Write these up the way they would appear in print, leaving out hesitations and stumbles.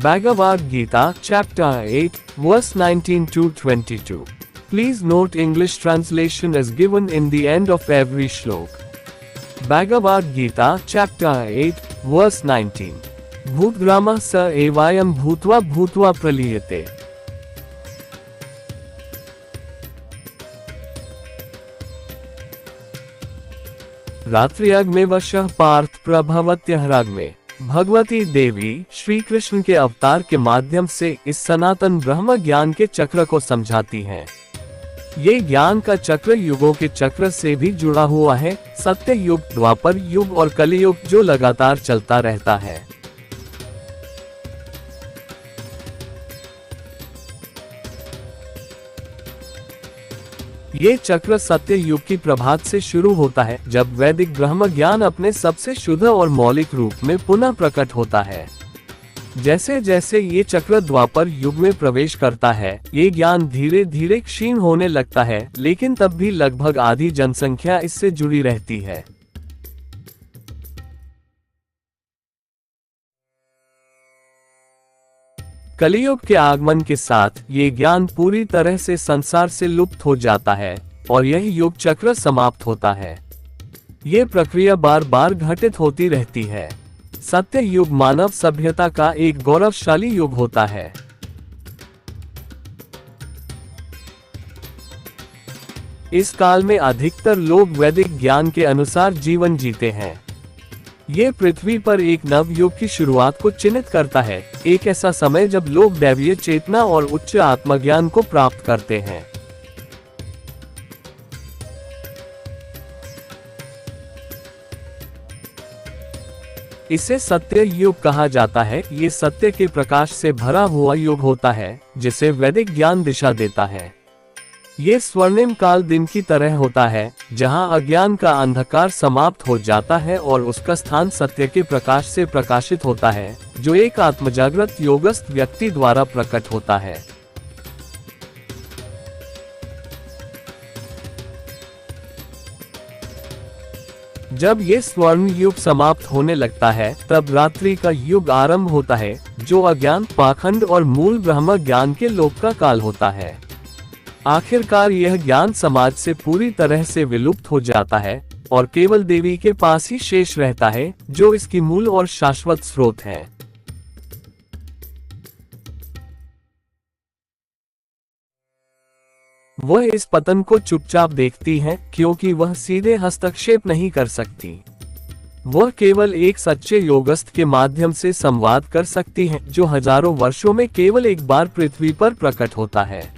Bhagavad Gita, Chapter 8, verse 19 to 22. Please note English translation is given in the end of every shlok. Bhagavad Gita, Chapter 8, verse 19. Bhutgrama sa evayam bhutva bhutva praliyate. रात्रियाग में वशः पार्थ प्रभवत्यः राग में भगवती देवी श्री कृष्ण के अवतार के माध्यम से इस सनातन ब्रह्म ज्ञान के चक्र को समझाती हैं। ये ज्ञान का चक्र युगों के चक्र से भी जुड़ा हुआ है, सत्य युग, द्वापर युग और कलियुग, जो लगातार चलता रहता है। ये चक्र सत्य युग की प्रभात से शुरू होता है, जब वैदिक ब्रह्म ज्ञान अपने सबसे शुद्ध और मौलिक रूप में पुनः प्रकट होता है। जैसे जैसे ये चक्र द्वापर युग में प्रवेश करता है, ये ज्ञान धीरे धीरे क्षीण होने लगता है, लेकिन तब भी लगभग आधी जनसंख्या इससे जुड़ी रहती है। कलियुग के आगमन के साथ ये ज्ञान पूरी तरह से संसार से लुप्त हो जाता है और यह युग चक्र समाप्त होता है। ये प्रक्रिया बार बार घटित होती रहती है। सत्य युग मानव सभ्यता का एक गौरवशाली युग होता है। इस काल में अधिकतर लोग वैदिक ज्ञान के अनुसार जीवन जीते हैं। ये पृथ्वी पर एक नव युग की शुरुआत को चिन्हित करता है, एक ऐसा समय जब लोग दैवीय चेतना और उच्च आत्मज्ञान को प्राप्त करते हैं। इसे सत्य युग कहा जाता है। ये सत्य के प्रकाश से भरा हुआ युग होता है, जिसे वैदिक ज्ञान दिशा देता है। ये स्वर्णिम काल दिन की तरह होता है, जहां अज्ञान का अंधकार समाप्त हो जाता है और उसका स्थान सत्य के प्रकाश से प्रकाशित होता है, जो एक आत्मजागृत योगस्थ व्यक्ति द्वारा प्रकट होता है। जब ये स्वर्ण युग समाप्त होने लगता है, तब रात्रि का युग आरंभ होता है, जो अज्ञान, पाखंड और मूल ब्रह्म ज्ञान के लोक का काल होता है। आखिरकार यह ज्ञान समाज से पूरी तरह से विलुप्त हो जाता है और केवल देवी के पास ही शेष रहता है, जो इसकी मूल और शाश्वत स्रोत है। वह इस पतन को चुपचाप देखती है, क्योंकि वह सीधे हस्तक्षेप नहीं कर सकती। वह केवल एक सच्चे योगस्थ के माध्यम से संवाद कर सकती है, जो हजारों वर्षों में केवल एक बार पृथ्वी पर प्रकट होता है।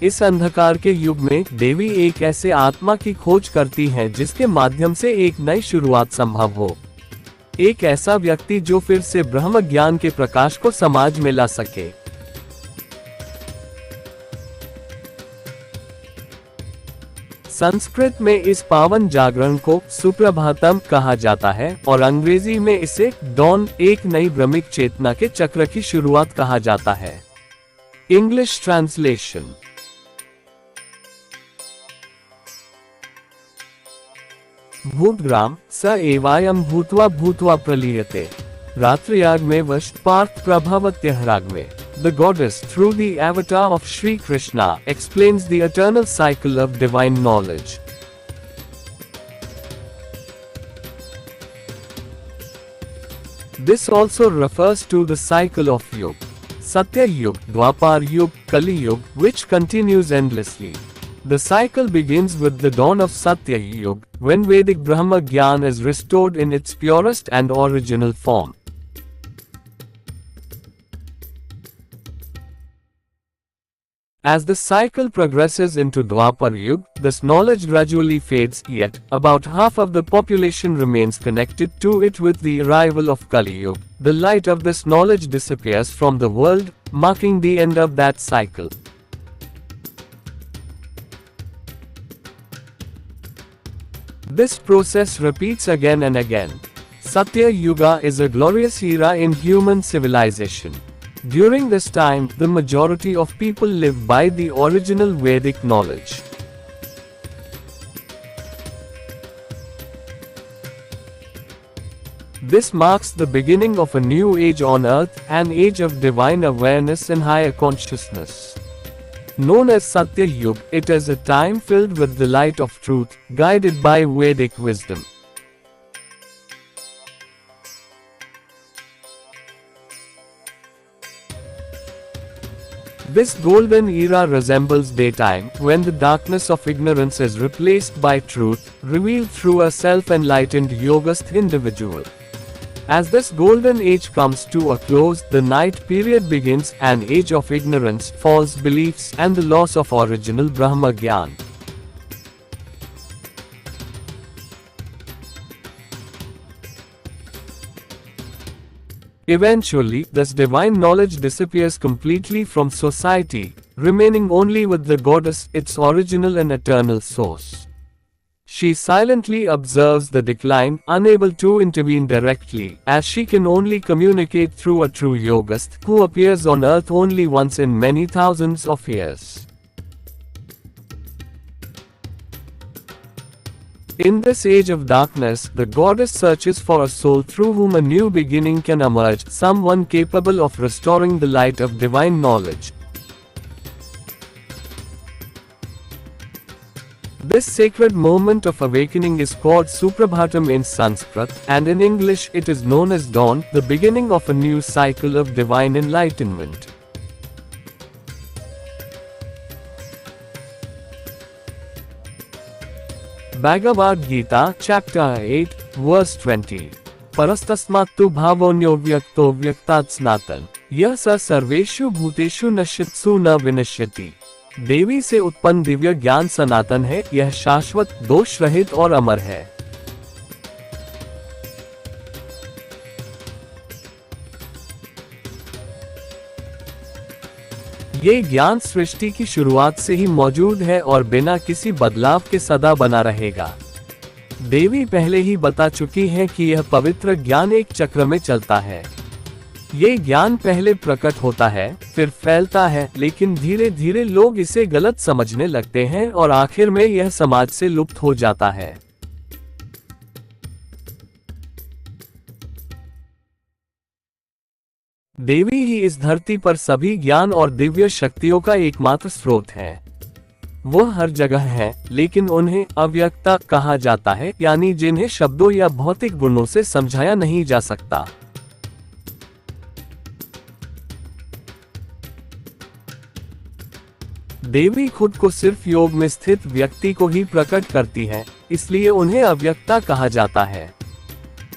इस अंधकार के युग में देवी एक ऐसे आत्मा की खोज करती है जिसके माध्यम से एक नई शुरुआत संभव हो। एक ऐसा व्यक्ति जो फिर से ब्रह्म ज्ञान के प्रकाश को समाज में ला सके। संस्कृत में इस पावन जागरण को सुप्रभातम कहा जाता है और अंग्रेजी में इसे डॉन, एक नई ब्रह्मिक चेतना के चक्र की शुरुआत कहा जाता है। English translation. भूतग्राम स एवायम भूत्वा भूत्वा प्रलीयते। रात्रियाग में वश पार्थ प्रभवत्यः राग में। The goddess, through the avatar of Sri Krishna, explains the eternal cycle of divine knowledge. This also refers to the cycle of Yug, Satya Yug, Dwapar Yug, Kali Yug, which continues endlessly. The cycle begins with the dawn of Satya Yug, when Vedic Brahma Gyan is restored in its purest and original form. As the cycle progresses into Dwapar Yug, this knowledge gradually fades, yet about half of the population remains connected to it. With the arrival of Kali Yug, the light of this knowledge disappears from the world, marking the end of that cycle. This process repeats again and again. Satya Yuga is a glorious era in human civilization. During this time, the majority of people live by the original Vedic knowledge. This marks the beginning of a new age on earth, an age of divine awareness and higher consciousness. Known as Satya Yuga, it is a time filled with the light of truth, guided by Vedic wisdom. This golden era resembles daytime, when the darkness of ignorance is replaced by truth, revealed through a self-enlightened yogist individual. As this golden age comes to a close, the night period begins, an age of ignorance, false beliefs, and the loss of original Brahma Gyan. Eventually, this divine knowledge disappears completely from society, remaining only with the goddess, its original and eternal source. She silently observes the decline, unable to intervene directly, as she can only communicate through a true yogist, who appears on earth only once in many thousands of years. In this age of darkness, the goddess searches for a soul through whom a new beginning can emerge, someone capable of restoring the light of divine knowledge. This sacred moment of awakening is called Suprabhatam in Sanskrit, and in English it is known as dawn, the beginning of a new cycle of divine enlightenment. Bhagavad Gita, Chapter 8, Verse 20. Parastasmattu bhavonyo vyakto vyaktat snatan. यह स सर्वेषु भूतेषु नश्यत्सु न विनश्यति. देवी से उत्पन्न दिव्य ज्ञान सनातन है, यह शाश्वत, दोष रहित और अमर है. ये ज्ञान सृष्टि की शुरुआत से ही मौजूद है और बिना किसी बदलाव के सदा बना रहेगा. देवी पहले ही बता चुकी है कि यह पवित्र ज्ञान एक चक्र में चलता है. ये ज्ञान पहले प्रकट होता है, फिर फैलता है, लेकिन धीरे धीरे लोग इसे गलत समझने लगते हैं और आखिर में यह समाज से लुप्त हो जाता है. देवी ही इस धरती पर सभी ज्ञान और दिव्य शक्तियों का एकमात्र स्रोत है. वह हर जगह है, लेकिन उन्हें अव्यक्ता कहा जाता है, यानी जिन्हें शब्दों या भौतिक गुणों से समझाया नहीं जा सकता. देवी खुद को सिर्फ योग में स्थित व्यक्ति को ही प्रकट करती है, इसलिए उन्हें अव्यक्ता कहा जाता है.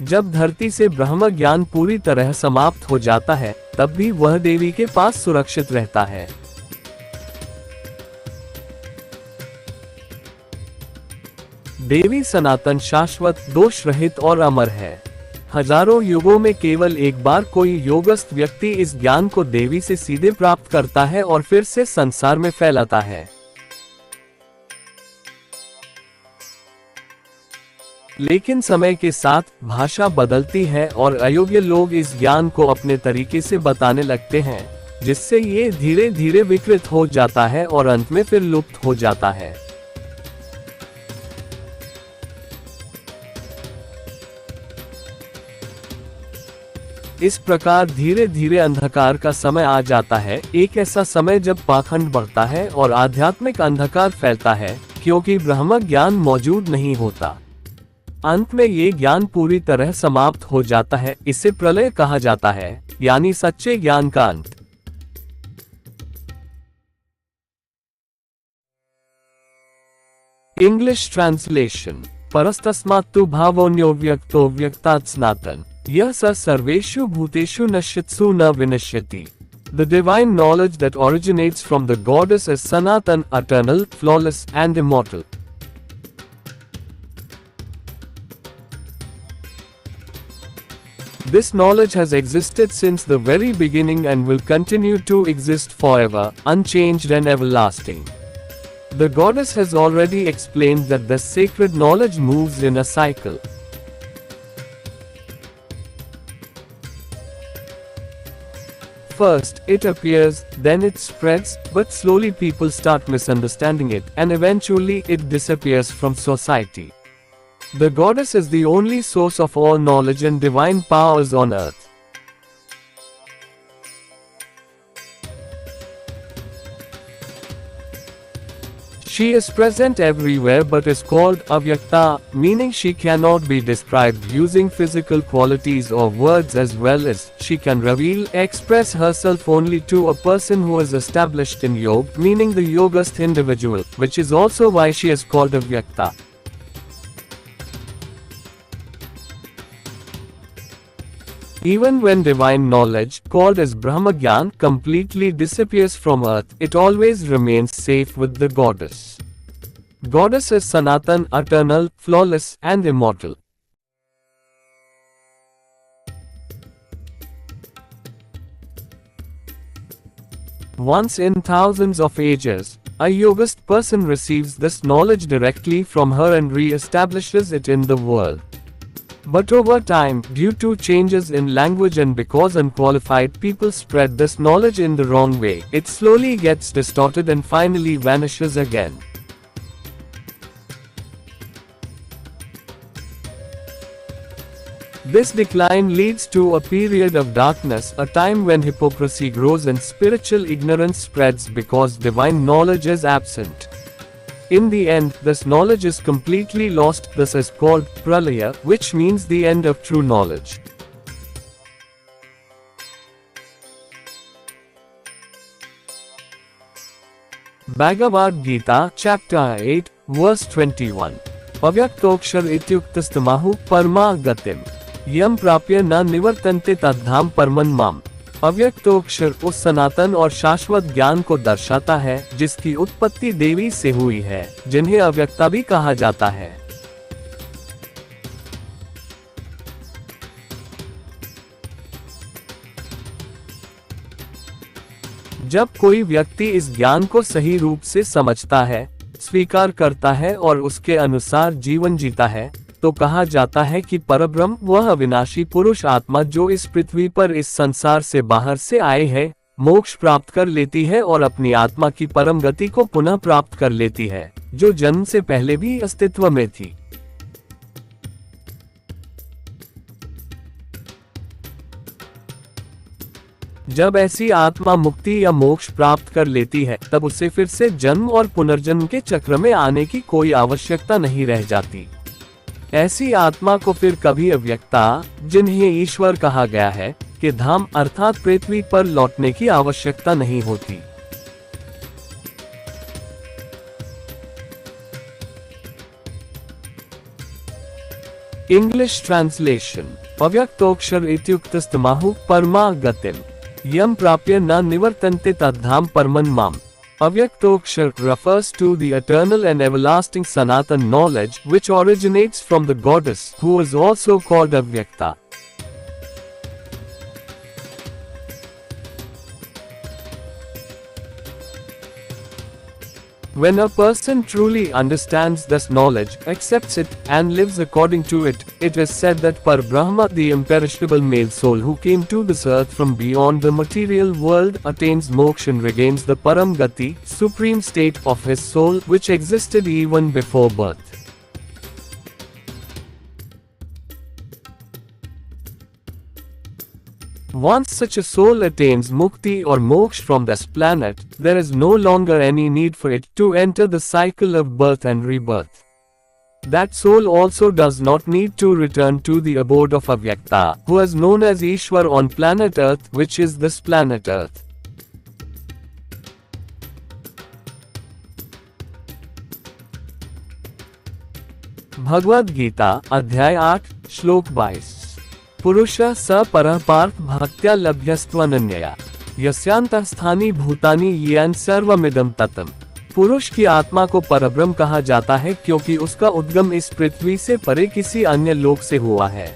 जब धरती से ब्रह्म ज्ञान पूरी तरह समाप्त हो जाता है, तब भी वह देवी के पास सुरक्षित रहता है. देवी सनातन, शाश्वत, दोष रहित और अमर है. हजारों युगों में केवल एक बार कोई योगस्थ व्यक्ति इस ज्ञान को देवी से सीधे प्राप्त करता है और फिर से संसार में फैलाता है. लेकिन समय के साथ भाषा बदलती है और अयोग्य लोग इस ज्ञान को अपने तरीके से बताने लगते हैं, जिससे ये धीरे धीरे विकृत हो जाता है और अंत में फिर लुप्त हो जाता है. इस प्रकार धीरे धीरे अंधकार का समय आ जाता है, एक ऐसा समय जब पाखंड बढ़ता है और आध्यात्मिक अंधकार फैलता है, क्योंकि ब्रह्म ज्ञान मौजूद नहीं होता. अंत में ये ज्ञान पूरी तरह समाप्त हो जाता है. इसे प्रलय कहा जाता है, यानी सच्चे ज्ञान का अंत. English translation. परस्तस्मात्तु भावोन्यो व्यक्तो व्यक्तात् स्नातन. यह स सर्वेषु भूतेषु नश्यत्सु न विनश्यति. The divine knowledge that originates from the goddess is Sanatan, eternal, flawless, and immortal. This knowledge has existed since the very beginning and will continue to exist forever, unchanged and everlasting. The goddess has already explained that this sacred knowledge moves in a cycle. First, it appears, then it spreads, but slowly people start misunderstanding it, and eventually it disappears from society. The goddess is the only source of all knowledge and divine powers on earth. She is present everywhere but is called Avyakta, meaning she cannot be described using physical qualities or words, as well as she can express herself only to a person who is established in yoga, meaning the yogast individual, which is also why she is called Avyakta. Even when divine knowledge, called as Brahmagyan, completely disappears from earth, it always remains safe with the goddess. Goddess is Sanatan, eternal, flawless, and immortal. Once in thousands of ages, a yogist person receives this knowledge directly from her and re-establishes it in the world. But over time, due to changes in language and because unqualified people spread this knowledge in the wrong way, it slowly gets distorted and finally vanishes again. This decline leads to a period of darkness, a time when hypocrisy grows and spiritual ignorance spreads because divine knowledge is absent. In the end, this knowledge is completely lost. This is called Pralaya, which means the end of true knowledge. Bhagavad Gita, chapter 8, verse 21. Pavyaktokshar ityuktastamahu parma gatim. यम प्राप्य न निवर्तन्ते तद्धाम परमन माम। अव्यक्तोक्षर उस सनातन और शाश्वत ज्ञान को दर्शाता है जिसकी उत्पत्ति देवी से हुई है, जिन्हें अव्यक्ता भी कहा जाता है। जब कोई व्यक्ति इस ज्ञान को सही रूप से समझता है, स्वीकार करता है और उसके अनुसार जीवन जीता है, तो कहा जाता है कि परब्रह्म वह अविनाशी पुरुष आत्मा जो इस पृथ्वी पर इस संसार से बाहर से आए है, मोक्ष प्राप्त कर लेती है और अपनी आत्मा की परम गति को पुनः प्राप्त कर लेती है, जो जन्म से पहले भी अस्तित्व में थी। जब ऐसी आत्मा मुक्ति या मोक्ष प्राप्त कर लेती है, तब उसे फिर से जन्म और पुनर्जन्म के चक्र में आने की कोई आवश्यकता नहीं रह जाती। ऐसी आत्मा को फिर कभी अव्यक्ता, जिन्हें ईश्वर कहा गया है, के धाम अर्थात पृथ्वी पर लौटने की आवश्यकता नहीं होती। English translation. अव्यक्तोक्षर इत्युक्तस्तमाहु परमा गतिम यम प्राप्य न निवर्तन्ते तद्धाम परमन माम। Avyaktoksha refers to the eternal and everlasting Sanatan knowledge which originates from the goddess, who is also called Avyakta. When a person truly understands this knowledge, accepts it, and lives according to it, it is said that Parabrahma, the imperishable male soul who came to this earth from beyond the material world, attains moksha and regains the Param Gati, supreme state of his soul, which existed even before birth. Once such a soul attains mukti or moksha from this planet, there is no longer any need for it to enter the cycle of birth and rebirth. That soul also does not need to return to the abode of Avyakta, who is known as Ishwar on planet Earth, which is this planet Earth. Bhagavad Gita अध्याय 8 श्लोक 22। पुरुषः स परः पार्थ भक्त्या लभ्यस्त्वनन्यया यस्यान्तःस्थानि भूतानि येन सर्वमिदं ततम्। पुरुष की आत्मा को परब्रह्म कहा जाता है क्योंकि उसका उद्गम इस पृथ्वी से परे किसी अन्य लोक से हुआ है।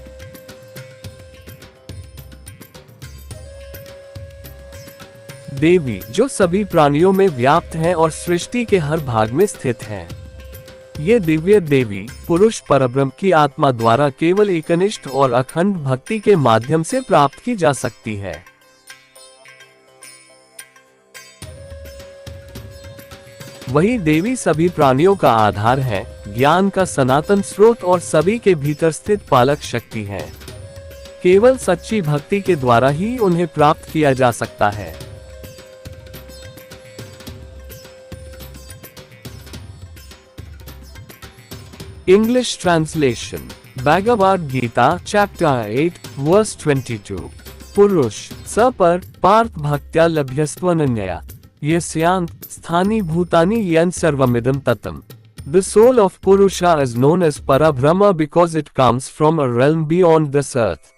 देवी, जो सभी प्राणियों में व्याप्त है और सृष्टि के हर भाग में स्थित है। ये दिव्य देवी पुरुष परब्रह्म की आत्मा द्वारा केवल एकनिष्ठ और अखंड भक्ति के माध्यम से प्राप्त की जा सकती है। वही देवी सभी प्राणियों का आधार है, ज्ञान का सनातन स्रोत और सभी के भीतर स्थित पालक शक्ति है। केवल सच्ची भक्ति के द्वारा ही उन्हें प्राप्त किया जा सकता है। English translation. Bhagavad Gita chapter 8 verse 22। पुरुष स पर पार्थ भक्त्या लभ्यस्त्वनन्यया यस्यांत स्थानी भूतानि येन सर्वमिदं ततम्। The soul of Purusha is known as Parabrahma because it comes from a realm beyond this earth.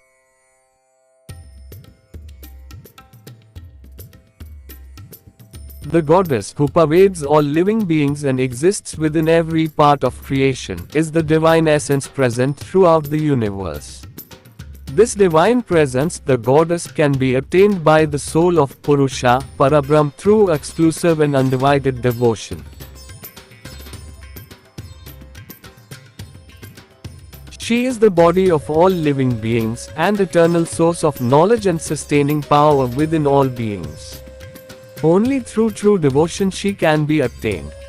The goddess who pervades all living beings and exists within every part of creation is the divine essence present throughout the universe. This divine presence, the goddess, can be attained by the soul of Purusha, Parabrahm, through exclusive and undivided devotion. She is the body of all living beings and eternal source of knowledge and sustaining power within all beings. Only through true devotion she can be attained.